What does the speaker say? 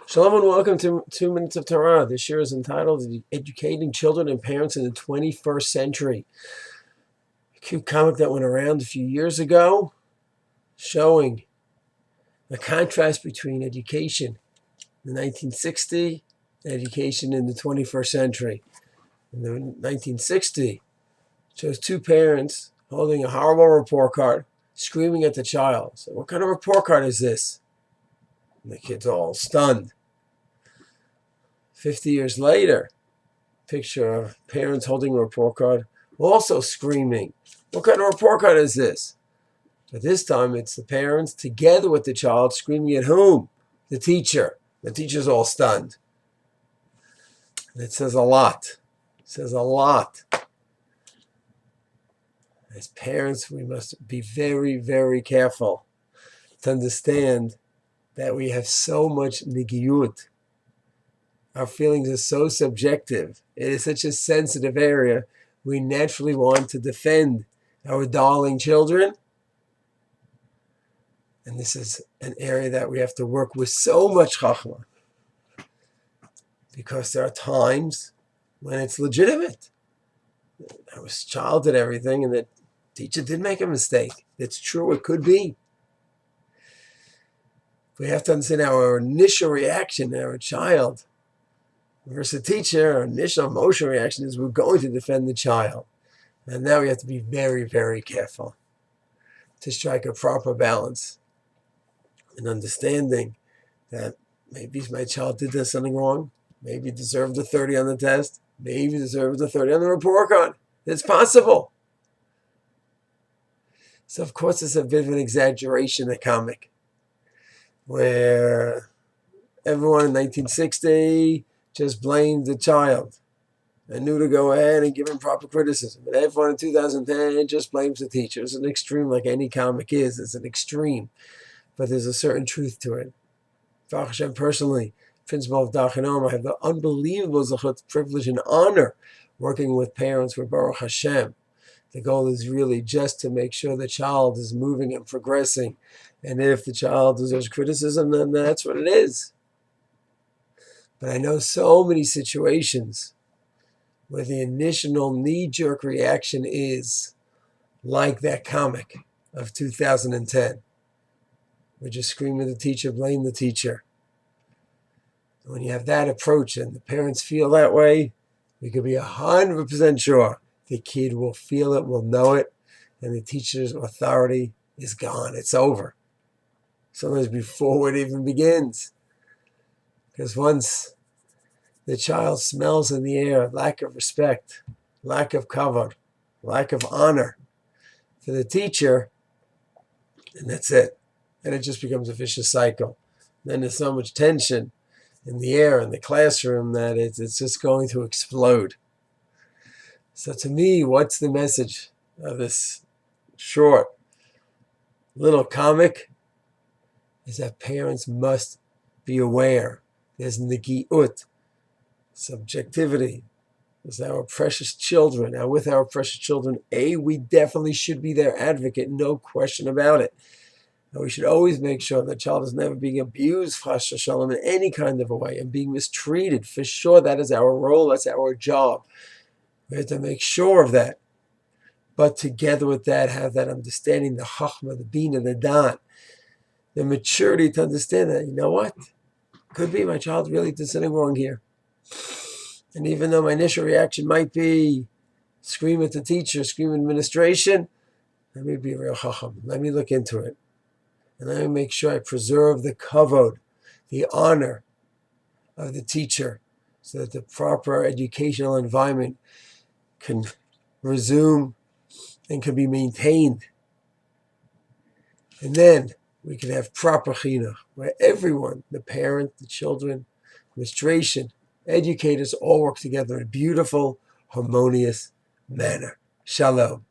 Shalom and welcome to 2 Minutes of Torah. This year is entitled Educating Children and Parents in the 21st Century. A cute comic that went around a few years ago showing the contrast between education in the 1960s and education in the 21st century. In the 1960s, it shows two parents holding a horrible report card, screaming at the child. So, what kind of report card is this? And the kid's all stunned. 50 years later, picture of parents holding a report card, also screaming. What kind of report card is this? But this time it's the parents together with the child screaming at whom? The teacher. The teacher's all stunned. And it says a lot. It says a lot. As parents, we must be very, very careful to understand that we have so much nigiyut. Our feelings are so subjective. It is such a sensitive area. We naturally want to defend our darling children. And this is an area that we have to work with so much chachma. Because there are times when it's legitimate. Our child did everything and the teacher did make a mistake. It's true, it could be. We have to understand our initial reaction to our child versus the teacher. Our initial emotional reaction is we're going to defend the child. And now we have to be very, very careful to strike a proper balance and understanding that maybe my child did something wrong, maybe deserved a 30 on the test, maybe deserved a 30 on the report card. It's possible. So of course it's a bit of an exaggeration, a comic, where everyone in 1960 just blamed the child and knew to go ahead and give him proper criticism. And everyone in 2010 just blames the teacher. It's an extreme, like any comic is. It's an extreme. But there's a certain truth to it. Baruch Hashem, personally, principal of Dachenom, I have the unbelievable zechut, privilege and honor working with parents with Baruch Hashem. The goal is really just to make sure the child is moving and progressing. And if the child deserves criticism, then that's what it is. But I know so many situations where the initial knee-jerk reaction is like that comic of 2010. We just scream at the teacher, blame the teacher. When you have that approach and the parents feel that way, we can be 100% sure the kid will feel it, will know it, and the teacher's authority is gone. It's over. Sometimes before it even begins. Because once the child smells in the air lack of respect, lack of kavod, lack of honor for the teacher, and that's it. And it just becomes a vicious cycle. Then there's so much tension in the air in the classroom that it's just going to explode. So to me, what's the message of this short little comic? Is that parents must be aware. There's nigiut, subjectivity. There's our precious children. Now with our precious children, we definitely should be their advocate, no question about it. And we should always make sure the child is never being abused, chas shalom, in any kind of a way, and being mistreated. For sure, that is our role, that's our job. We have to make sure of that. But together with that, have that understanding, the chachma, the bina, the dat, the maturity to understand that, you know what? Could be my child really did something wrong here. And even though my initial reaction might be scream at the teacher, scream at administration, let me be real chacham. Let me look into it. And let me make sure I preserve the kavod, the honor of the teacher, so that the proper educational environment can resume and can be maintained. And then we can have proper chinuch, where everyone, the parent, the children, administration, educators, all work together in a beautiful, harmonious manner. Shalom.